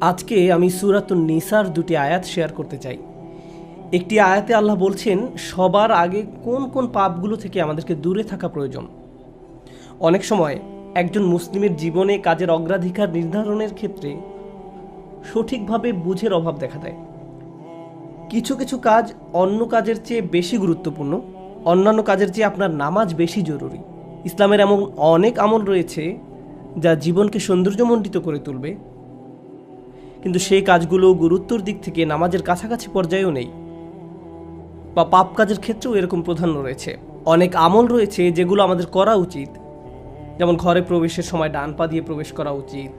আজকে আমি সূরাতুন নিসার দুটি আয়াত শেয়ার করতে চাই। একটি আয়াতে আল্লাহ বলছেন সবার আগে কোন কোন পাপগুলো থেকে আমাদেরকে দূরে থাকা প্রয়োজন। অনেক সময় একজন মুসলিমের জীবনে কাজের অগ্রাধিকার নির্ধারণের ক্ষেত্রে সঠিকভাবে বুঝের অভাব দেখা দেয়। কিছু কিছু কাজ অন্য কাজের চেয়ে বেশি গুরুত্বপূর্ণ, অন্যান্য কাজের চেয়ে আপনার নামাজ বেশি জরুরি। ইসলামের এমন অনেক আমল রয়েছে যা জীবনকে সৌন্দর্যমণ্ডিত করে তুলবে, কিন্তু সেই কাজগুলো গুরুত্বর দিক থেকে নামাজের কাছাকাছি পর্যায়েও নেই, বা পাপ কাজের ক্ষেত্রেও এরকম প্রাধান্য রয়েছে। অনেক আমল রয়েছে যেগুলো আমাদের করা উচিত, যেমন ঘরে প্রবেশের সময় ডান পা দিয়ে প্রবেশ করা উচিত,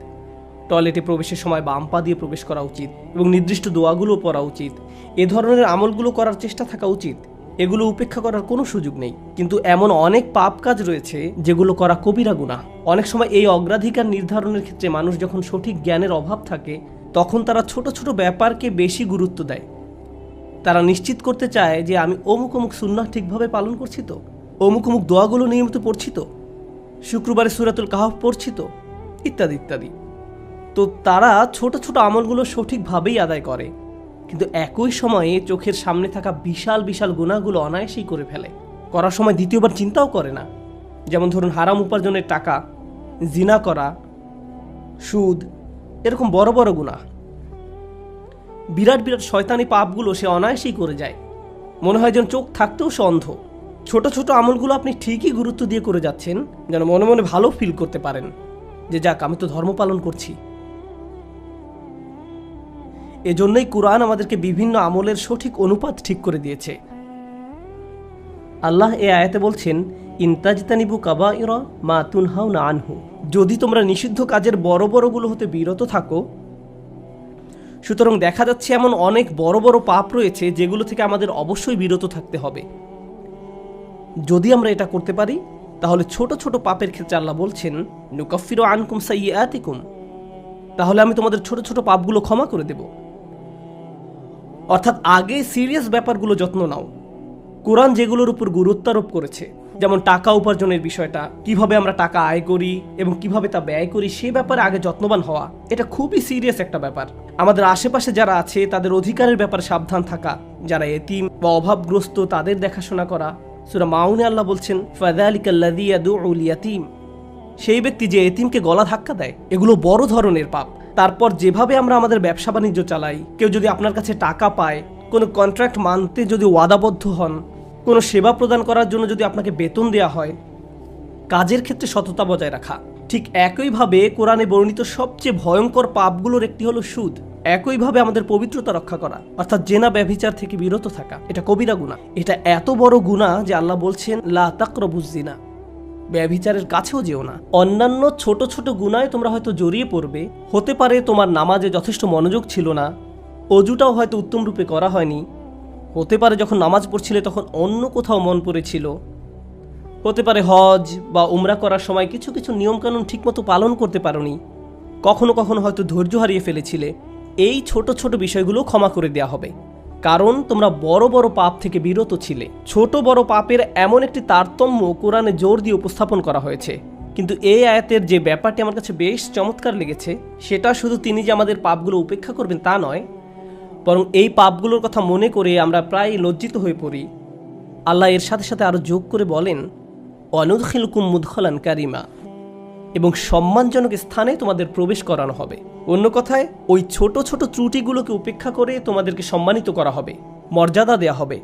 টয়লেটে প্রবেশের সময় বাম পা দিয়ে প্রবেশ করা উচিত, এবং নির্দিষ্ট দোয়াগুলো পড়া উচিত। এ ধরনের আমলগুলো করার চেষ্টা থাকা উচিত, এগুলো উপেক্ষা করার কোনো সুযোগ নেই। কিন্তু এমন অনেক পাপ কাজ রয়েছে যেগুলো করা কবিরা গুনাহ। অনেক সময় এই অগ্রাধিকার নির্ধারণের ক্ষেত্রে মানুষ যখন সঠিক জ্ঞানের অভাব থাকে তখন তারা ছোট ছোট ব্যাপারকে বেশি গুরুত্ব দেয়। তারা নিশ্চিত করতে চায় যে আমি অমুক অমুক সুন্নাহ ঠিকভাবে পালন করছি তো, অমুক অমুক দোয়াগুলো নিয়মিত পড়ছি তো, শুক্রবারে সূরাতুল কাহফ পড়ছি তো, ইত্যাদি ইত্যাদি। তো তারা ছোট ছোট আমলগুলো সঠিকভাবেই আদায় করে, কিন্তু একই সময়ে চোখের সামনে থাকা বিশাল বিশাল গুনাহগুলো অনায়াসেই করে ফেলে। করার সময় দ্বিতীয়বার চিন্তাও করে না। যেমন ধরুন হারাম উপার্জনের টাকা, জিনা করা, সুদ, এরকম বড় বড় গুনাহ, বিরাট বিরাট শয়তানি পাপগুলো সে অনায়াসেই করে যায়। মনে হয় যেন চোখ থাকতেও সে অন্ধ। ছোট ছোট আমলগুলো আপনি ঠিকই গুরুত্ব দিয়ে করে যাচ্ছেন, যেন মনে মনে ভালো ফিল করতে পারেন যে যাক আমি তো ধর্ম পালন করছি। এজন্যই কুরআন আমাদেরকে বিভিন্ন আমলের সঠিক অনুপাত ঠিক করে দিয়েছে। আল্লাহ এ আয়াতে বলছেন, ইনতাজতানিবু কাবাইরা মা তুনহাউনা আনহু, যদি তোমরা নিষিদ্ধ কাজের বড় বড়গুলো হতে বিরত থাকো। সুতরাং দেখা যাচ্ছে এমন অনেক বড় বড় পাপ রয়েছে যেগুলো থেকে আমাদের অবশ্যই বিরত থাকতে হবে। যদি আমরা এটা করতে পারি তাহলে ছোট ছোট পাপের ক্ষেত্রে আল্লাহ বলছেন নুকাফিরু আনকুম সাইয়্যাতিকুম, তাহলে আমি তোমাদের ছোট ছোট পাপগুলো ক্ষমা করে দেব। অর্থাৎ আগে সিরিয়াস ব্যাপারগুলো যত্ন নাও। কোরআন যেগুলোর উপর গুরুত্ব আরোপ করেছে, যেমন টাকা উপার্জনের বিষয়টা, কিভাবে আমরা টাকা আয় করি এবং কিভাবে তা ব্যয় করি, সে ব্যাপারে আগে যত্নবান হওয়া, এটা খুবই সিরিয়াস একটা ব্যাপার। আমাদের আশেপাশে যারা আছে তাদের অধিকারের ব্যাপারে সাবধান থাকা, যারা এতিম বা অভাবগ্রস্ত তাদের দেখাশোনা করা। সূরা মাউনে আল্লাহ বলছেন ফাযালিকাল্লাযী ইয়াদউল ইয়াতীম, সেই ব্যক্তি যে এতিমকে গলা ধাক্কা দেয়। এগুলো বড় ধরনের পাপ। তারপর যেভাবে আমরা আমাদের ব্যবসা বাণিজ্য চালাই, কেউ যদি আপনার কাছে টাকা পায়, কোনো কন্ট্রাক্ট মানতে যদি ওয়াদাবদ্ধ হন, কোনো সেবা প্রদান করার জন্য যদি আপনাকে বেতন দেওয়া হয়, কাজের ক্ষেত্রে সততা বজায় রাখা। ঠিক একইভাবে কোরআনে বর্ণিত সবচেয়ে ভয়ঙ্কর পাপগুলোর একটি হলো সুদ। একইভাবে আমাদের পবিত্রতা রক্ষা করা, অর্থাৎ জেনা ব্যভিচার থেকে বিরত থাকা, এটা কবিরা গুনাহ। এটা এত বড় গুনাহ যে আল্লাহ বলছেন লা তাকরাবুজ জিনা, ব্যভিচারের কাছেও যেও না। অন্যান্য ছোট ছোট গুনায় তোমরা হয়তো জড়িয়ে পড়বে। হতে পারে তোমার নামাজে যথেষ্ট মনোযোগ ছিল না, অজুটাও হয়তো উত্তম রূপে করা হয়নি। হতে পারে যখন নামাজ পড়ছিলে তখন অন্য কোথাও মন পড়েছিল। হতে পারে হজ বা উমরা করার সময় কিছু কিছু নিয়মকানুন ঠিকমতো পালন করতে পারোনি। কখনো কখনো হয়তো ধৈর্য হারিয়ে ফেলেছিলে। এই ছোট ছোট বিষয়গুলো ক্ষমা করে দেওয়া হবে, কারণ তোমরা বড় বড় পাপ থেকে বিরত ছিলে। ছোট বড় পাপের এমন একটি তারতম্য কোরআনে জোর দিয়ে উপস্থাপন করা হয়েছে। কিন্তু এই আয়াতের যে ব্যাপারটি আমার কাছে বেশ চমৎকার লেগেছে, সেটা শুধু তিনি যে আমাদের পাপগুলো উপেক্ষা করবেন তা নয়, বরং এই পাপগুলোর কথা মনে করে আমরা প্রায় লজ্জিত হয়ে পড়ি। আল্লাহ এর সাথে সাথে আরও যোগ করে বলেন ওয়ানুদখিলুকুম মুদখালান কারিমা, এবং সম্মানজনক স্থানে তোমাদের প্রবেশ করানো হবে। অন্য কথায় ওই ছোট ছোট ত্রুটিগুলোকে উপেক্ষা করে তোমাদেরকে সম্মানিত করা হবে, মর্যাদা দেয়া হবে।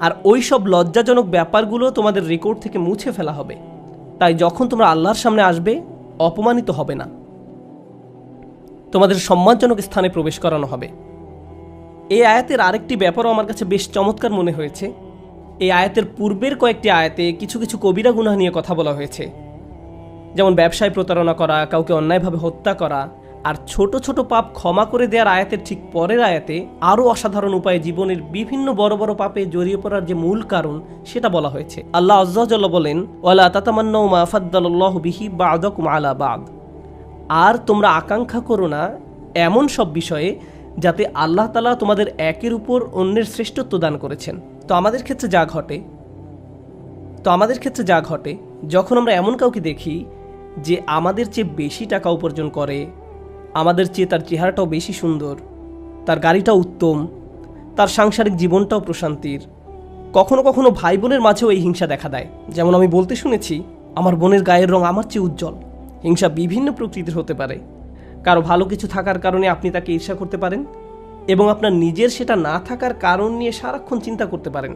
আর ওই সব লজ্জাজনক ব্যাপারগুলো তোমাদের রেকর্ড থেকে মুছে ফেলা হবে। তাই যখন তোমরা আল্লাহর সামনে আসবে অপমানিত হবে না, তোমাদের সম্মানজনক স্থানে প্রবেশ করানো হবে। এই আয়াতের আরেকটি ব্যাপারও আমার কাছে বেশ চমৎকার মনে হয়েছে। এই আয়াতের পূর্বের কয়েকটি আয়াতে কিছু কিছু কবিরা গুনাহ নিয়ে কথা বলা হয়েছে, যেমন ব্যবসায় প্রতারণা করা, কাউকে অন্যায়ভাবে হত্যা করা। আর ছোট ছোট পাপ ক্ষমা করে দেওয়ার আয়াতের ঠিক পরের আয়াতে আরও অসাধারণ উপায়ে জীবনের বিভিন্ন বড় বড় পাপে জড়িয়ে পড়ার যে মূল কারণ সেটা বলা হয়েছে। আল্লাহ আযজা ওয়া জাল্লা বলেন ওয়ালা তাতামান্নাউ মা ফাদ্দালাল্লাহু বিহি বা'দাকুম আলা বা'দ, আর তোমরা আকাঙ্ক্ষা করো না এমন সব বিষয়ে যাতে আল্লাহ তাআলা তোমাদের একের উপর অন্যের শ্রেষ্ঠত্ব দান করেছেন। তো আমাদের ক্ষেত্রে যা ঘটে যখন আমরা এমন কাউকে দেখি যে আমাদের চেয়ে বেশি টাকা উপার্জন করে, আমাদের চেয়ে তার চেহারাটাও বেশি সুন্দর, তার গাড়িটাও উত্তম, তার সাংসারিক জীবনটাও প্রশান্তির। কখনো কখনো ভাই বোনের মাঝেও এই হিংসা দেখা দেয়। যেমন আমি বলতে শুনেছি, আমার বোনের গায়ের রং আমার চেয়ে উজ্জ্বল। হিংসা বিভিন্ন প্রকৃতির হতে পারে। কারো ভালো কিছু থাকার কারণে আপনি তাকে ঈর্ষা করতে পারেন, এবং আপনার নিজের সেটা না থাকার কারণ নিয়ে সারাক্ষণ চিন্তা করতে পারেন।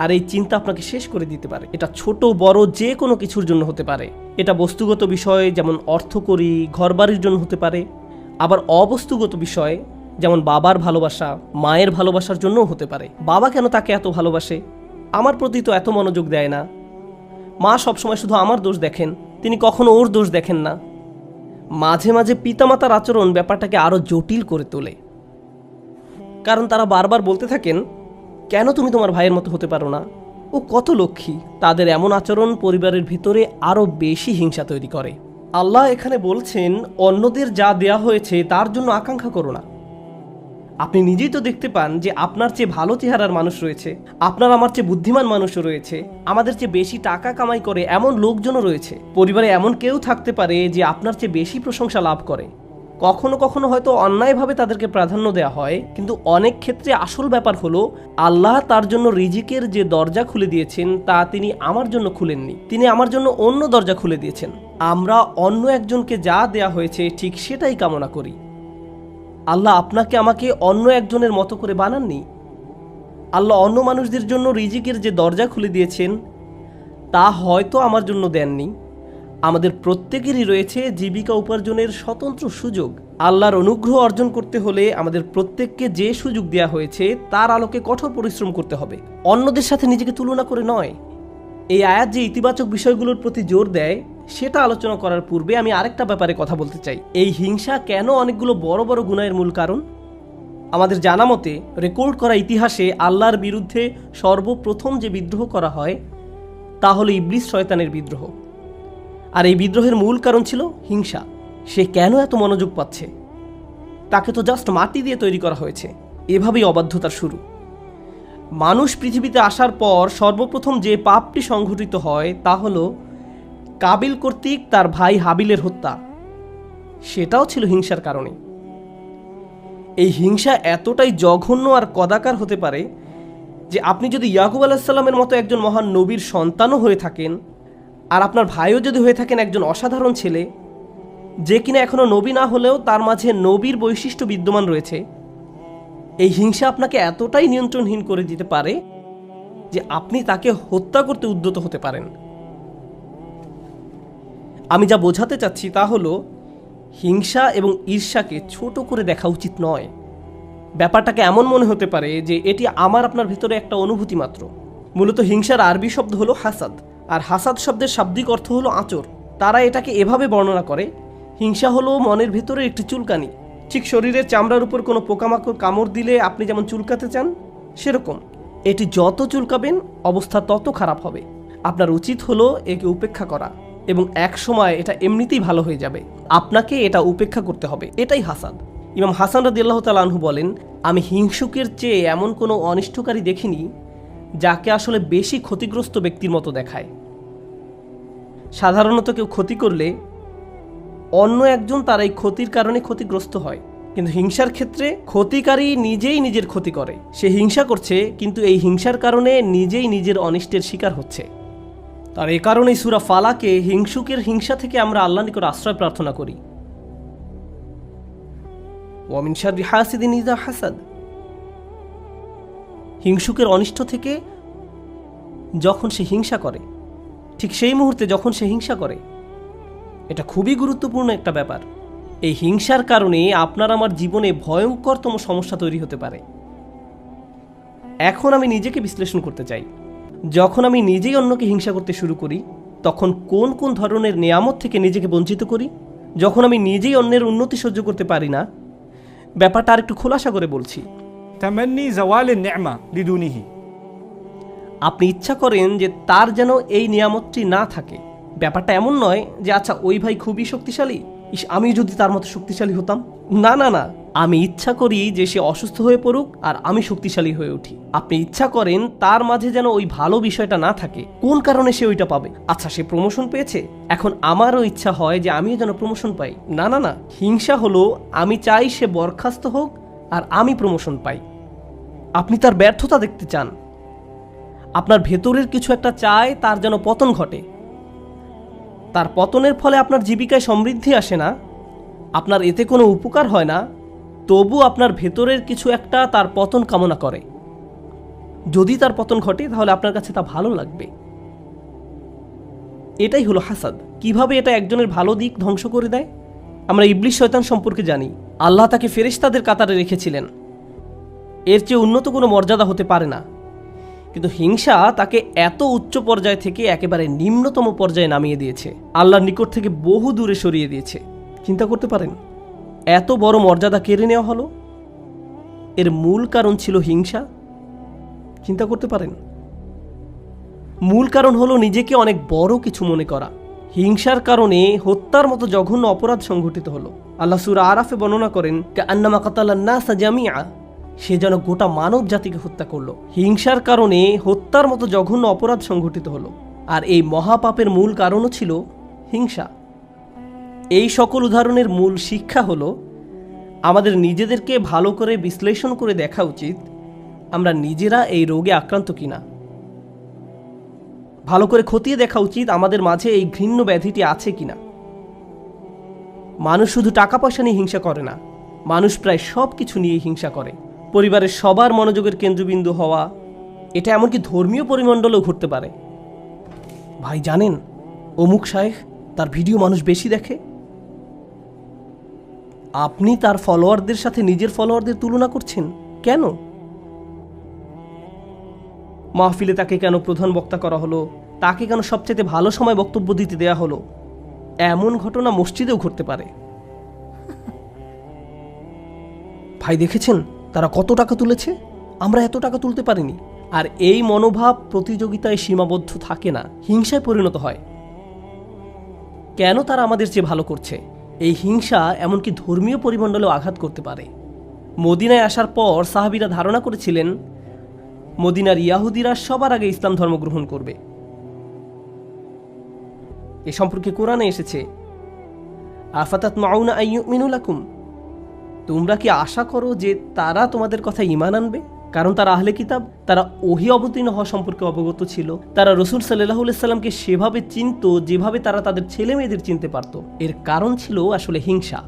আর এই চিন্তা আপনাকে শেষ করে দিতে পারে। এটা ছোট বড় যে কোনো কিছুর জন্য হতে পারে। এটা বস্তুগত বিষয়, যেমন অর্থকড়ি, ঘরবাড়ির জন্য হতে পারে। আবার অবস্তুগত বিষয়, যেমন বাবার ভালোবাসা, মায়ের ভালোবাসার জন্যও হতে পারে। বাবা কেন তাকে এত ভালোবাসে, আমার প্রতি তো এত মনোযোগ দেয় না। মা সবসময় শুধু আমার দোষ দেখেন, তিনি কখনো ওর দোষ দেখেন না। মাঝে মাঝে পিতামাতার আচরণ ব্যাপারটাকে আরও জটিল করে তোলে, কারণ তারা বারবার বলতে থাকেন, কেন তুমি তোমার ভাইয়ের মতো হতে পারো না, ও কত লক্ষ্মী। তাদের এমন আচরণ পরিবারের ভিতরে আরও বেশি হিংসা তৈরি করে। আল্লাহ এখানে বলছেন, অন্যদের যা দেয়া হয়েছে তার জন্য আকাঙ্ক্ষা করো না। আপনি নিজেই তো দেখতে পান যে আপনার চেয়ে ভালো চেহারার মানুষ রয়েছে, আপনার আমার চেয়ে বুদ্ধিমান মানুষও রয়েছে, আমাদের চেয়ে বেশি টাকা কামাই করে এমন লোকজনও রয়েছে। পরিবারে এমন কেউ থাকতে পারে যে আপনার চেয়ে বেশি প্রশংসা লাভ করে। কখনো কখনো হয়তো অন্যায়ভাবে তাদেরকে প্রাধান্য দেওয়া হয়, কিন্তু অনেক ক্ষেত্রে আসল ব্যাপার হলো, আল্লাহ তার জন্য রিজিকের যে দরজা খুলে দিয়েছেন তা তিনি আমার জন্য খুলেননি, তিনি আমার জন্য অন্য দরজা খুলে দিয়েছেন। আমরা অন্য একজনকে যা দেয়া হয়েছে ঠিক সেটাই কামনা করি। আল্লাহ আপনাকে আমাকে অন্য একজনের মতো করে বানাননি। আল্লাহ অন্য মানুষদের জন্য রিজিকের যে দরজা খুলে দিয়েছেন তা হয়তো আমার জন্য দেননি। আমাদের প্রত্যেকেরই রয়েছে জীবিকা উপার্জনের স্বতন্ত্র সুযোগ। আল্লাহর অনুগ্রহ অর্জন করতে হলে আমাদের প্রত্যেককে যে সুযোগ দেওয়া হয়েছে তার আলোকে কঠোর পরিশ্রম করতে হবে, অন্যদের সাথে নিজেকে তুলনা করে নয়। এই আয়াত যে ইতিবাচক বিষয়গুলোর প্রতি জোর দেয় সেটা আলোচনা করার পূর্বে আমি আরেকটা ব্যাপারে কথা বলতে চাই। এই হিংসা কেন অনেকগুলো বড় বড় গুনাহের মূল কারণ? আমাদের জানা মতে রেকর্ড করা ইতিহাসে আল্লাহর বিরুদ্ধে সর্বপ্রথম যে বিদ্রোহ করা হয় তা হলো ইবলিস শয়তানের বিদ্রোহ। আর এই বিদ্রোহের মূল কারণ ছিল হিংসা। সে কেন এত মনোযোগ পাচ্ছে? তাকে তো জাস্ট মাটি দিয়ে তৈরি করা হয়েছে। এভাবেই অবাধ্যতার শুরু। মানুষ পৃথিবীতে আসার পর সর্বপ্রথম যে পাপটি সংঘটিত হয় তা হলো কাবিল কর্তৃক তার ভাই হাবিলের হত্যা। সেটাও ছিল হিংসার কারণে। এই হিংসা এতটাই জঘন্য আর কদাকার হতে পারে যে আপনি যদি ইয়াকুব আলাইহিস সালামের মতো একজন মহান নবীর সন্তানও হয়ে থাকেন, আর আপনার ভাইও যদি হয়ে থাকেন একজন অসাধারণ ছেলে যে কিনা এখনো নবী না হলেও তার মাঝে নবীর বৈশিষ্ট্য বিদ্যমান রয়েছে, এই হিংসা আপনাকে এতটাই নিয়ন্ত্রণহীন করে দিতে পারে যে আপনি তাকে হত্যা করতে উদ্যত হতে পারেন। আমি যা বোঝাতে চাচ্ছি তা হলো, হিংসা এবং ঈর্ষাকে ছোট করে দেখা উচিত নয়। ব্যাপারটাকে এমন মনে হতে পারে যে এটি আমার আপনার ভিতরে একটা অনুভূতি মাত্র। মূলত হিংসার আরবি শব্দ হলো হাসাদ, আর হাসাদ শব্দের শাব্দিক অর্থ হলো আঁচড়। তারা এটাকে এভাবে বর্ণনা করে, হিংসা হলো মনের ভিতরে একটি চুলকানি। ঠিক শরীরের চামড়ার উপর কোনো পোকামাকড় কামড় দিলে আপনি যেমন চুলকাতে চান, সেরকম এটি যত চুলকাবেন অবস্থা তত খারাপ হবে। আপনার উচিত হলো একে উপেক্ষা করা, এবং এক সময় এটা এমনিতেই ভালো হয়ে যাবে। আপনাকে এটা উপেক্ষা করতে হবে, এটাই হাসাদ। ইমাম হাসান রাদিয়াল্লাহু তাআলা আনহু বলেন, আমি হিংসুকের চেয়ে এমন কোনো অনিষ্টকারী দেখিনি যাকে আসলে বেশি ক্ষতিগ্রস্ত ব্যক্তির মতো দেখায়। সাধারণত কেউ ক্ষতি করলে অন্য একজন তার এই ক্ষতির কারণে ক্ষতিগ্রস্ত হয়, কিন্তু হিংসার ক্ষেত্রে ক্ষতিকারী নিজেই নিজের ক্ষতি করে। সে হিংসা করছে, কিন্তু এই হিংসার কারণে নিজেই নিজের অনিষ্টের শিকার হচ্ছে। আর এ কারণেই সূরা ফালাকে হিংসুকের হিংসা থেকে আমরা আল্লাহর নিকট আশ্রয় প্রার্থনা করি। ওয়া মিন শাররি হাসিদিন ইযা হাসাদ। হিংসুকের অনিষ্ট থেকে যখন সে হিংসা করে, ঠিক সেই মুহূর্তে যখন সে হিংসা করে, এটা খুবই গুরুত্বপূর্ণ একটা ব্যাপার। এই হিংসার কারণে আপনার আমার জীবনে ভয়ঙ্করতম সমস্যা তৈরি হতে পারে। এখন আমি নিজেকে বিশ্লেষণ করতে চাই। যখন আমি নিজেই অন্যকে হিংসা করতে শুরু করি, তখন কোন কোন ধরনের নেয়ামত থেকে নিজেকে বঞ্চিত করি? যখন আমি নিজেই অন্যের উন্নতি সহ্য করতে পারি না, ব্যাপারটা আর একটু খোলাসা করে বলছি। তামান্নি জাওয়ালিন নি'মা লিদুনিহি। আপনি ইচ্ছা করেন যে তার যেন এই নিয়ামতটি না থাকে। ব্যাপারটা এমন নয় যে আচ্ছা ওই ভাই খুবই শক্তিশালী, আমি যদি তার মতো শক্তিশালী হতাম। না না না, আমি ইচ্ছা করি যে সে অসুস্থ হয়ে পড়ুক আর আমি শক্তিশালী হয়ে উঠি। আপনি ইচ্ছা করেন তার মাঝে যেন ওই ভালো বিষয়টা না থাকে। কোন কারণে সে ওইটা পাবে? আচ্ছা, সে প্রমোশন পেয়েছে, এখন আমারও ইচ্ছা হয় যে আমিও যেন প্রমোশন পাই। না না না, হিংসা হলো আমি চাই সে বরখাস্ত হোক আর আমি প্রমোশন পাই। আপনি তার ব্যর্থতা দেখতে চান, আপনার ভেতরের কিছু একটা চায় তার যেন পতন ঘটে। তার পতনের ফলে আপনার জীবিকায় সমৃদ্ধি আসে না, আপনার এতে কোনো উপকার হয় না, তবু আপনার ভেতরের কিছু একটা তার পতন কামনা করে। যদি তার পতন ঘটে তাহলে আপনার কাছে তা ভালো লাগবে। এটাই হলো হাসাদ। কিভাবে এটা একজনের ভালো দিক ধ্বংস করে দেয়? আমরা ইবলিস শয়তান সম্পর্কে জানি। আল্লাহ তাকে ফেরেশতাদের কাতারে রেখেছিলেন, এর চেয়ে উন্নত কোনো মর্যাদা হতে পারে না। কিন্তু হিংসা তাকে এত উচ্চ পর্যায় থেকে একেবারে নিম্নতম পর্যায়ে নামিয়ে দিয়েছে, আল্লাহর নিকট থেকে বহু দূরে সরিয়ে দিয়েছে। চিন্তা করতে পারেন, এত বড় মর্যাদা কেড়ে নেওয়া হলো, এর মূল কারণ ছিল হিংসা। চিন্তা করতে পারেন, মূল কারণ হলো নিজেকে অনেক বড় কিছু মনে করা। হিংসার কারণে হত্যার মতো জঘন্য অপরাধ সংঘটিত হলো। আল্লাহ সূরা আরাফে বর্ণনা করেন, কাআন্নামা কাতালান নাসা জামিআ, সে যেন গোটা মানব জাতিকে হত্যা করলো। হিংসার কারণে হত্যার মতো জঘন্য অপরাধ সংঘটিত হলো, আর এই মহাপাপের মূল কারণও ছিল হিংসা। এই সকল উদাহরণের মূল শিক্ষা হলো আমাদের নিজেদেরকে ভালো করে বিশ্লেষণ করে দেখা উচিত আমরা নিজেরা এই রোগে আক্রান্ত কিনা। ভালো করে খতিয়ে দেখা উচিত আমাদের মাঝে এই ঘৃণ্য ব্যাধিটি আছে কিনা। মানুষ শুধু টাকা পয়সা নিয়ে হিংসা করে না, মানুষ প্রায় সব কিছু নিয়ে হিংসা করে। পরিবারের সবার মনোযোগের কেন্দ্রবিন্দু হওয়া, এটা এমনকি ধর্মীয় পরিমণ্ডলেও ঘটতে পারে। ভাই জানেন, অমুক শায়েখ, তার ভিডিও মানুষ বেশি দেখে। আপনি তার ফলোয়ারদের সাথে নিজের ফলোয়ারদের তুলনা করছেন কেন? মাহফিলে তাকে কেন প্রধান বক্তা করা হলো, তাকে কেন সবচেয়ে ভালো সময় বক্তব্য দিতে দেয়া হলো? এমন ঘটনা মসজিদেও ঘটতে পারে। ভাই দেখেছেন তারা কত টাকা তুলেছে, আমরা এত টাকা তুলতে পারিনি। আর এই মনোভাব প্রতিযোগিতায় সীমাবদ্ধ থাকে না, হিংসায় পরিণত হয়। কেন তারা আমাদের চেয়ে ভালো করছে? এই হিংসা এমনকি ধর্মীয় পরিমণ্ডলেও আঘাত করতে পারে। মদিনায় আসার পর সাহাবীরা ধারণা করেছিলেন মদিনার ইয়াহুদিরা সবার আগে ইসলাম ধর্ম গ্রহণ করবে। এ সম্পর্কে কোরআনে এসেছে, আফাতাতমাউনা আইয়ুমিনু লাকুম, তোমরা কি আশা করো যে তারা তোমাদের কথা ঈমান আনবে? কারণ তারা আহলে কিতাব, তারা ওহী অবতীর্ণ হওয়া সম্পর্কে অবগত ছিল। তারা রাসূল সাল্লাল্লাহু আলাইহি সাল্লামকে সেভাবে চিনত যেভাবে তারা তাদের ছেলে মেয়েদের চিনতে পারত। এর কারণ ছিল আসলে হিংসা।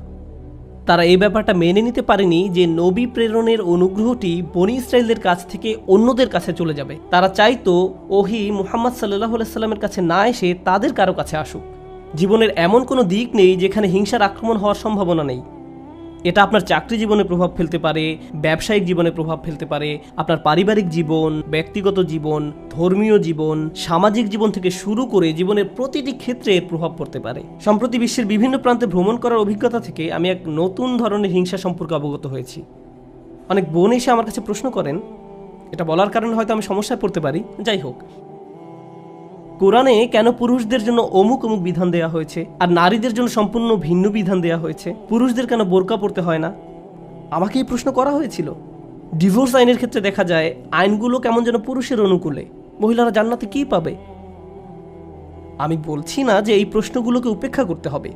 তারা এই ব্যাপারটা মেনে নিতে পারেনি যে নবী প্রেরণের অনুগ্রহটি বনী ইসরায়েলদের কাছ থেকে অন্যদের কাছে চলে যাবে। তারা চাইতো ওহী মুহাম্মদ সাল্লাল্লাহু আলাইহি সাল্লামের কাছে না এসে তাদের কারো কাছে আসুক। জীবনের এমন কোনো দিক নেই যেখানে হিংসার আক্রমণ হওয়ার সম্ভাবনা নেই। এটা আপনার চাকরি জীবনে প্রভাব ফেলতে পারে, ব্যবসায়িক জীবনে প্রভাব ফেলতে পারে, আপনার পারিবারিক জীবন, ব্যক্তিগত জীবন, ধর্মীয় জীবন, সামাজিক জীবন থেকে শুরু করে জীবনের প্রতিটি ক্ষেত্রে এর প্রভাব পড়তে পারে। সম্প্রতি বিশ্বের বিভিন্ন প্রান্তে ভ্রমণ করার অভিজ্ঞতা থেকে আমি এক নতুন ধরনের হিংসা সম্পর্কে অবগত হয়েছি। অনেক বোন এসে আমার কাছে প্রশ্ন করেন, এটা বলার কারণে হয়তো আমি সমস্যায় পড়তে পারি, যাই হোক, কোরআনে কেন পুরুষদের জন্য অমুক অমুক বিধান দেওয়া হয়েছে আর নারীদের জন্য সম্পূর্ণ ভিন্ন বিধান দেওয়া হয়েছে? পুরুষদের কেন বোরকা পরতে হয় না? আমাকে এই প্রশ্ন করা হয়েছিল। ডিভোর্স আইনের ক্ষেত্রে দেখা যায় আইনগুলো কেমন যেন পুরুষের অনুকূলে। মহিলারা জান্নাতে কি পাবে? আমি বলছি না যে এই প্রশ্নগুলোকে উপেক্ষা করতে হবে,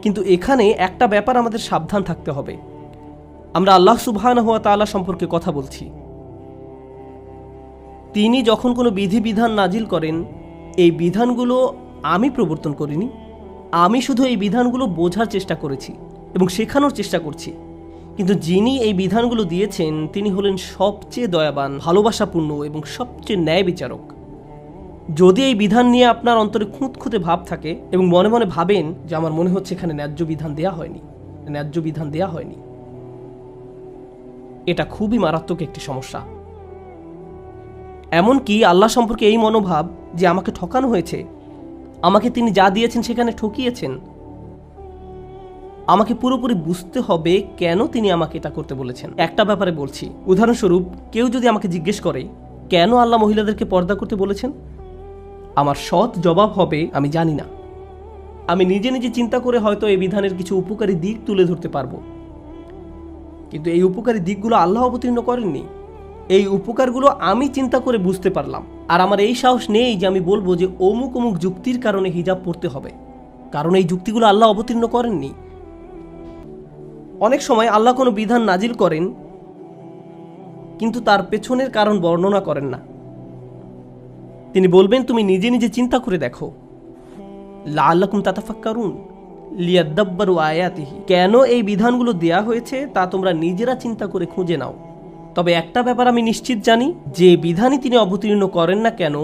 কিন্তু এখানে একটা ব্যাপার আমাদের সাবধান থাকতে হবে। আমরা আল্লাহ সুবহানাহু ওয়া তাআলা সম্পর্কে কথা বলছি। তিনি যখন কোনো বিধিবিধান নাজিল করেন, এই বিধানগুলো আমি প্রবর্তন করিনি, আমি শুধু এই বিধানগুলো বোঝার চেষ্টা করেছি এবং শেখানোর চেষ্টা করছি। কিন্তু যিনি এই বিধানগুলো দিয়েছেন তিনি হলেন সবচেয়ে দয়াবান, ভালোবাসাপূর্ণ এবং সবচেয়ে ন্যায় বিচারক। যদি এই বিধান নিয়ে আপনার অন্তরে খুঁতখুঁতে ভাব থাকে এবং মনে মনে ভাবেন যে আমার মনে হচ্ছে এখানে ন্যায্য বিধান দেয়া হয়নি, এটা খুবই মারাত্মক একটি সমস্যা। এমনকি আল্লাহ সম্পর্কে এই মনোভাব যে আমাকে ঠকানো হয়েছে, আমাকে তিনি যা দিয়েছেন সেখানে ঠকিয়েছেন, আমাকে পুরোপুরি বুঝতে হবে কেন তিনি আমাকে এটা করতে বলেছেন। একটা ব্যাপারে বলছি, উদাহরণস্বরূপ কেউ যদি আমাকে জিজ্ঞেস করে কেন আল্লাহ মহিলাদেরকে পর্দা করতে বলেছেন, আমার সৎ জবাব হবে আমি জানি না। আমি নিজে নিজে চিন্তা করে হয়তো এই বিধানের কিছু উপকারী দিক তুলে ধরতে পারবো, কিন্তু এই উপকারী দিকগুলো আল্লাহ অবতীর্ণ করেননি। এই উপকারগুলো আমি চিন্তা করে বুঝতে পারলাম, আর আমার এই সাহস নেই যে আমি বলবো যে অমুক অমুক যুক্তির কারণে হিজাব পড়তে হবে, কারণ এই যুক্তিগুলো আল্লাহ অবতীর্ণ করেননি। অনেক সময় আল্লাহ কোনো বিধান নাজিল করেন কিন্তু তার পেছনের কারণ বর্ণনা করেন না। তিনি বলবেন তুমি নিজে নিজে চিন্তা করে দেখো, লাআল্লাকুম তাতাফাক্কারুন লিয়াদাব্বারু আয়াতিহি, কেন এই বিধানগুলো দেয়া হয়েছে তা তোমরা নিজেরা চিন্তা করে খুঁজে নাও। তবে একটা ব্যাপার আমি নিশ্চিত জানি, যে বিধানই তিনি অবতীর্ণ করেন না কেন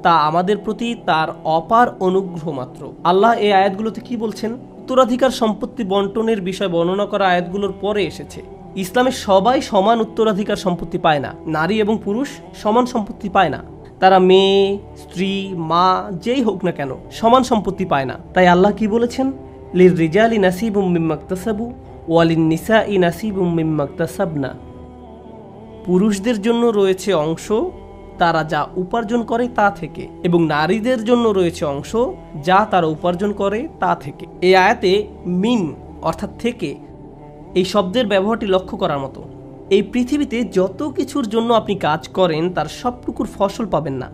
তা আমাদের প্রতি তার অপার অনুগ্রহ মাত্র। আল্লাহ এই আয়াতগুলোতে কি বলছেন? উত্তরাধিকার সম্পত্তি বন্টনের বিষয় বর্ণনা করা আয়াতগুলোর পরে এসেছে। ইসলামে সবাই সমান উত্তরাধিকার সম্পত্তি পায় না, নারী এবং পুরুষ সমান সম্পত্তি পায় না। তারা মেয়ে, স্ত্রী, মা যেই হোক না কেন সমান সম্পত্তি পায় না। তাই আল্লাহ কি বলেছেন? লিররিজালি নাসিবুম মিম্মা ইকতাসাবু ওয়া লিন-নিসাই নাসিবুম মিম্মা ইকতাসাবনা। পুরুষদের জন্য রয়েছে অংশ তারা যা উপার্জন করে তা থেকে, এবং নারীদের জন্য রয়েছে অংশ যা তারা উপার্জন করে তা থেকে। এই আয়াতে মিন অর্থাৎ থেকে এই শব্দের ব্যবহারটি লক্ষ্য করার মতো। এই পৃথিবীতে যত কিছুর জন্য আপনি কাজ করেন তার সবটুকুর ফসল পাবেন না,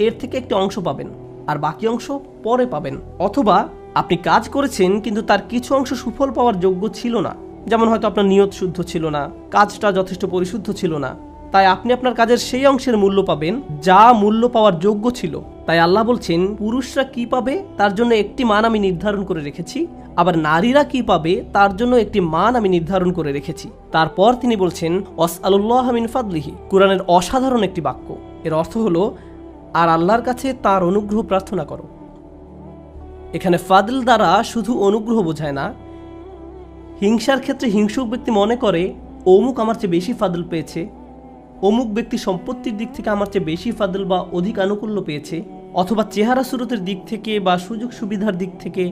এর থেকে একটি অংশ পাবেন আর বাকি অংশ পরে পাবেন। অথবা আপনি কাজ করেছেন কিন্তু তার কিছু অংশ সুফল পাওয়ার যোগ্য ছিল না, যেমন হয়তো আপনার নিয়ত শুদ্ধ ছিল না, কাজটা যথেষ্ট পরিশুদ্ধ ছিল না, তাই আপনি আপনার কাজের সেই অংশের মূল্য পাবেন যা মূল্য পাওয়ার যোগ্য ছিল। তাই আল্লাহ বলছেন পুরুষরা কি পাবে তার জন্য একটি মান আমি নির্ধারণ করে রেখেছি, আবার নারীরা কি পাবে তার জন্য একটি মান আমি নির্ধারণ করে রেখেছি। তারপর তিনি বলছেন ওয়াসআলুল্লাহ মিন ফাদলিহি, কুরআনের অসাধারণ একটি বাক্য। এর অর্থ হলো আর আল্লাহর কাছে তার অনুগ্রহ প্রার্থনা করো। এখানে ফাদল দ্বারা শুধু অনুগ্রহ বোঝায় না। হিংসার ক্ষেত্রে হিংসুক ব্যক্তি মনে করে অমুক আমার চেয়ে বেশি ফাদল পেয়েছে, অমুক ব্যক্তি সম্পত্তির দিক থেকে আমার চেয়ে বেশি ফাদল বা অধিক আনুকূল্য পেয়েছে, অথবা চেহারা সুরতের দিক থেকে বা সুযোগ সুবিধার দিক থেকে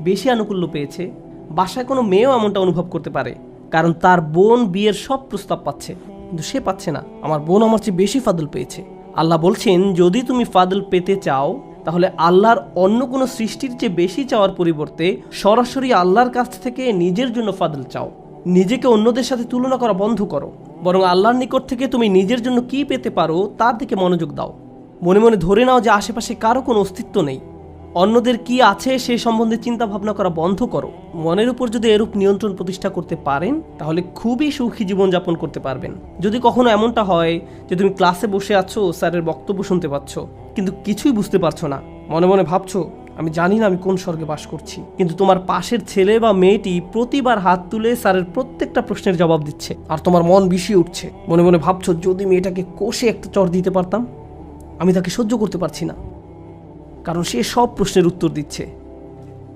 বেশি আনুকূল্য পেয়েছে। বাসায় কোনো মেয়েও এমনটা অনুভব করতে পারে, কারণ তার বোন বিয়ের সব প্রস্তাব পাচ্ছে কিন্তু সে পাচ্ছে না, আমার বোন আমার চেয়ে বেশি ফাদল পেয়েছে। আল্লাহ বলছেন যদি তুমি ফাদল পেতে চাও তাহলে আল্লাহর অন্য কোনো সৃষ্টির চেয়ে বেশি চাওয়ার পরিবর্তে সরাসরি আল্লাহর কাছ থেকে নিজের জন্য ফাদল চাও। নিজেকে অন্যদের সাথে তুলনা করা বন্ধ করো, বরং আল্লাহর নিকট থেকে তুমি নিজের জন্য কি পেতে পারো তার দিকে মনোযোগ দাও। মনে মনে ধরে নাও যে আশেপাশে কারো কোনো অস্তিত্ব নেই, অন্যদের কি আছে সে সম্বন্ধে চিন্তা ভাবনা করা বন্ধ করো। মনের উপর যদি এরূপ নিয়ন্ত্রণ প্রতিষ্ঠা করতে পারেন তাহলে খুবই সুখী জীবনযাপন করতে পারবেন। যদি কখনো এমনটা হয় যে তুমি ক্লাসে বসে আছো, স্যারের বক্তব্য শুনতে পাচ্ছ কিন্তু কিছুই বুঝতে পারছো না, মনে মনে ভাবছো আমি জানি না আমি কোন স্বর্গে বাস করছি, কিন্তু তোমার পাশের ছেলে বা মেয়েটি প্রতিবার হাত তুলে স্যারের প্রত্যেকটা প্রশ্নের জবাব দিচ্ছে আর তোমার মন বিষিয়ে উঠছে। মনে মনে ভাবছো যদি মেয়েটাকে কষে একটা চড় দিতে পারতাম, আমি তাকে সহ্য করতে পারছি না, কারণ সে সব প্রশ্নের উত্তর দিচ্ছে।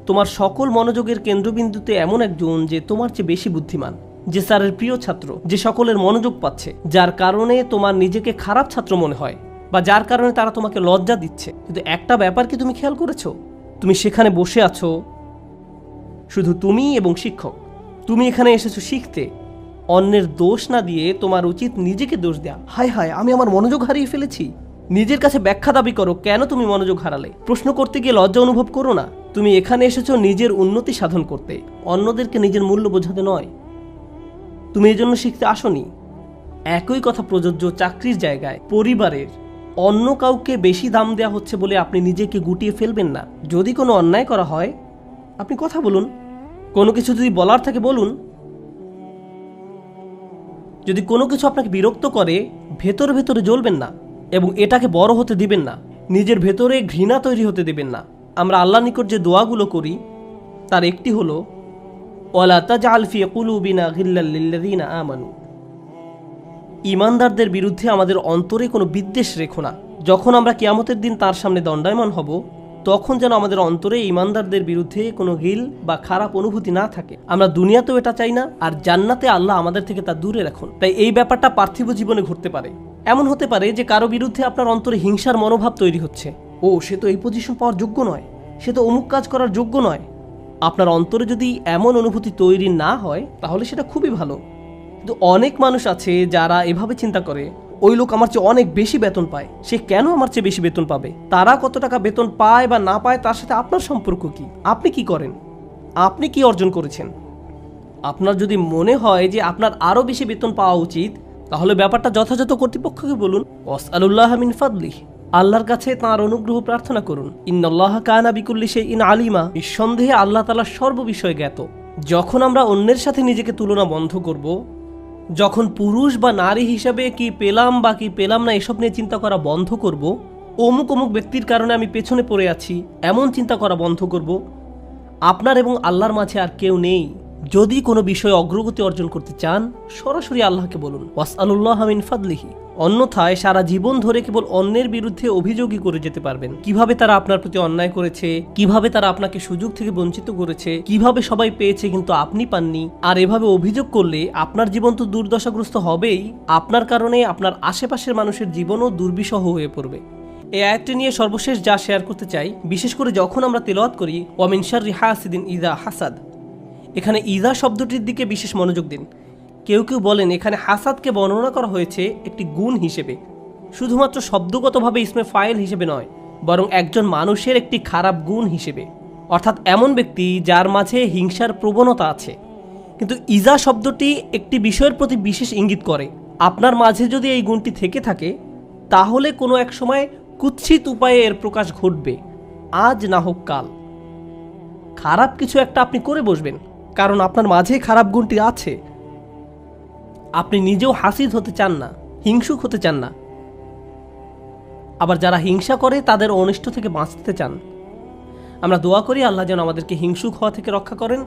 তোমার সকল মনোযোগের কেন্দ্রবিন্দুতে এমন একজন যে তোমার চেয়ে বেশি বুদ্ধিমান, যে স্যারের প্রিয় ছাত্র, যে সকলের মনোযোগ পাচ্ছে, যার কারণে তোমার নিজেকে খারাপ ছাত্র মনে হয় বা যার কারণে তারা তোমাকে লজ্জা দিচ্ছে। কিন্তু একটা ব্যাপার কি তুমি খেয়াল করেছো? তুমি সেখানে বসে আছো শুধু তুমি এবং শিক্ষক। তুমি এখানে এসেছো শিখতে, অন্যের দোষ না দিয়ে তোমার উচিত নিজেকে দোষ দেয়া। হায় হায় আমি আমার মনোযোগ হারিয়ে ফেলেছি। নিজের কাছে ব্যাখ্যা দাবি করো কেন তুমি মনোযোগ হারালে। প্রশ্ন করতে গিয়ে লজ্জা অনুভব করো না। তুমি এখানে এসেছো নিজের উন্নতি সাধন করতে, অন্যদেরকে নিজের মূল্য বোঝাতে নয়। তুমি এই জন্য শিখতে আসোনি। একই কথা প্রযোজ্য চাকরির জায়গায়, পরিবারের। অন্য কাউকে বেশি দাম দেওয়া হচ্ছে বলে আপনি নিজেকে গুটিয়ে ফেলবেন না। যদি কোনো অন্যায় করা হয় আপনি কথা বলুন, কোনো কিছু যদি বলার থাকে বলুন। যদি কোনো কিছু আপনাকে বিরক্ত করে ভেতরে ভেতরে জ্বলবেন না এবং এটাকে বড় হতে দিবেন না, নিজের ভেতরে ঘৃণা তৈরি হতে দিবেন না। আমরা আল্লাহর নিকট যে দোয়াগুলো করি তার একটি হলো ওয়ালা তাজআল ফি কুলুবিনা গিল্লাল লিল্লাযিনা আমানু। ঈমানদারদের বিরুদ্ধে আমাদের অন্তরে কোনো বিদ্বেষ রেখো না। যখন আমরা কিয়ামতের দিন তার সামনে দণ্ডায়মান হব তখন যেন আমাদের অন্তরে ঈমানদারদের বিরুদ্ধে কোনো গিল বা খারাপ অনুভূতি না থাকে। আমরা দুনিয়াতেও এটা চাই না, আর জান্নাতে আল্লাহ আমাদের থেকে তা দূরে রাখুন। তাই এই ব্যাপারটা পার্থিব জীবনে ঘটতে পারে। এমন হতে পারে যে কারো বিরুদ্ধে আপনার অন্তরে হিংসার মনোভাব তৈরি হচ্ছে, ও সে তো এই পজিশন পাওয়ার যোগ্য নয়, সে তো অমুক কাজ করার যোগ্য নয়। আপনার অন্তরে যদি এমন অনুভূতি তৈরি না হয় তাহলে সেটা খুবই ভালো। কিন্তু অনেক মানুষ আছে যারা এভাবে চিন্তা করে ওই লোক আমার চেয়ে অনেক বেশি বেতন পায়, সে কেন আমার চেয়ে বেশি বেতন পাবে? তারা কত টাকা বেতন পায় বা না পায় তার সাথে আপনার সম্পর্ক কি? আপনি কি করেন? আপনি কি অর্জন করেছেন? আপনার যদি মনে হয় যে আপনার আরও বেশি বেতন পাওয়া উচিত, তাহলে ব্যাপারটা যথাযথ কর্তৃপক্ষকে বলুন। ওয়াসআলুল্লাহ মিন ফাদলিহ, আল্লাহর কাছে তাঁর অনুগ্রহ প্রার্থনা করুন। ইন্নাল্লাহা কানা বিকুল্লি শাইইন আলিমা, নিঃসন্দেহে আল্লাহ তাআলা সর্ববিষয়ে জ্ঞাত। যখন আমরা অন্যের সাথে নিজেকে তুলনা বন্ধ করব, যখন পুরুষ বা নারী হিসাবে কি পেলাম বা কি পেলাম না এসব নিয়ে চিন্তা করা বন্ধ করব, অমুক অমুক ব্যক্তির কারণে আমি পেছনে পড়ে আছি এমন চিন্তা করা বন্ধ করব, আপনার এবং আল্লাহর মাঝে আর কেউ নেই। যদি কোনো বিষয়ে অগ্রগতি অর্জন করতে চান, সরাসরি আল্লাহকে বলুন ওয়াসআলুল্লাহ মিন ফাদলিহি। অন্যথায় সারা জীবন ধরে কেবল অন্যের বিরুদ্ধে অভিযোগই করে যেতে পারবেন। কিভাবে তারা আপনার প্রতি অন্যায় করেছে, কিভাবে তারা আপনাকে সুযোগ থেকে বঞ্চিত করেছে, কিভাবে সবাই পেয়েছে কিন্তু আপনি পাননি। আর এভাবে অভিযোগ করলে আপনার জীবন তো দুর্দশাগ্রস্ত হবেই, আপনার কারণে আপনার আশেপাশের মানুষের জীবনও দুর্বিষহ হয়ে পড়বে। এই আয়াতটি নিয়ে সর্বশেষ যা শেয়ার করতে চাই, বিশেষ করে যখন আমরা তেলাওয়াত করি ওয়া মিন শাররি হাসিদিন ইযা হাসাদ, এখানে ইযা শব্দটির দিকে বিশেষ মনোযোগ দিন। কেউ কেউ বলেন এখানে হাসাদকে বর্ণনা করা হয়েছে একটি গুণ হিসেবে, শুধুমাত্র শব্দগতভাবে ইসমে ফাইল হিসেবে নয়, বরং একজন মানুষের একটি খারাপ গুণ হিসেবে, অর্থাৎ এমন ব্যক্তি যার মাঝে হিংসার প্রবণতা আছে। কিন্তু ইজা শব্দটি একটি বিষয়ের প্রতি বিশেষ ইঙ্গিত করে। আপনার মাঝে যদি এই গুণটি থেকে থাকে, তাহলে কোনো এক সময় কুৎসিত উপায়ে এর প্রকাশ ঘটবে, আজ না হোক কাল। খারাপ কিছু একটা আপনি করে বসবেন, কারণ আপনার মাঝে খারাপ গুণটি আছে। আপনি নিজেও হাসিদ হতে চান না, হিংসুক হতে চান না। আবার যারা হিংসা করে তাদের অনিষ্ট থেকে বাঁচতে চান। আমরা দোয়া করি আল্লাহ যেন আমাদেরকে হিংসুক হওয়া থেকে রক্ষা করেন,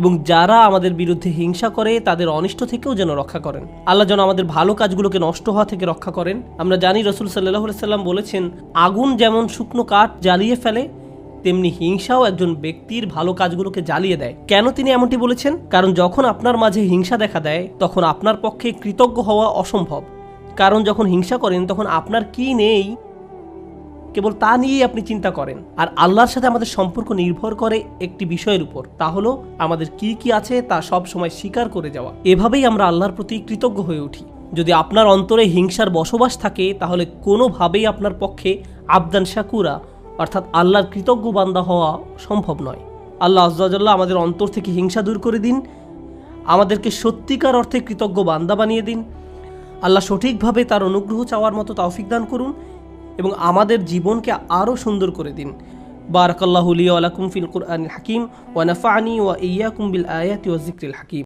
এবং যারা আমাদের বিরুদ্ধে হিংসা করে তাদের অনিষ্ট থেকেও যেন রক্ষা করেন। আল্লাহ যেন আমাদের ভালো কাজগুলোকে নষ্ট হওয়া থেকে রক্ষা করেন। আমরা জানি রাসূল সাল্লাল্লাহু আলাইহি সাল্লাম বলেছেন, আগুন যেমন শুকনো কাঠ জ্বালিয়ে ফেলে, তেমনি হিংসাও একজন ব্যক্তির ভালো কাজগুলোকে জ্বালিয়ে দেয়। কেন তিনি এমনটি বলেছেন? কারণ যখন আপনার মাঝে হিংসা দেখা দেয়, তখন আপনার পক্ষে কৃতজ্ঞ হওয়া অসম্ভব। কারণ যখন হিংসা করেন তখন আপনার কি নেই কেবল তা নিয়েই আপনি চিন্তা করেন। আর আল্লাহর সাথে আমাদের সম্পর্ক নির্ভর করে একটি বিষয়ের উপর, তা হলো আমাদের কি কি আছে তা সব সময় স্বীকার করে যাওয়া। এভাবেই আমরা আল্লাহর প্রতি কৃতজ্ঞ হয়ে উঠি। যদি আপনার অন্তরে হিংসার বসবাস থাকে, তাহলে কোনোভাবেই আপনার পক্ষে আবদান শাকুরা অর্থাৎ আল্লাহর কৃতজ্ঞ বান্দা হওয়া সম্ভব নয়। আল্লাহ আযজা ওয়া জাল্লা আমাদের অন্তর থেকে হিংসা দূর করে দিন, আমাদেরকে সত্যিকার অর্থে কৃতজ্ঞ বান্দা বানিয়ে দিন। আল্লাহ সঠিকভাবে তার অনুগ্রহ চাওয়ার মতো তৌফিক দান করুন এবং আমাদের জীবনকে আরও সুন্দর করে দিন। বারাকাল্লাহু লি ওয়া লাকুম ফিল কুরআনিল হাকিম ওয়া নাফা'নি ওয়া ইয়্যাকুম বিল আয়াতি ওয়াজ যিকরিল হাকিম।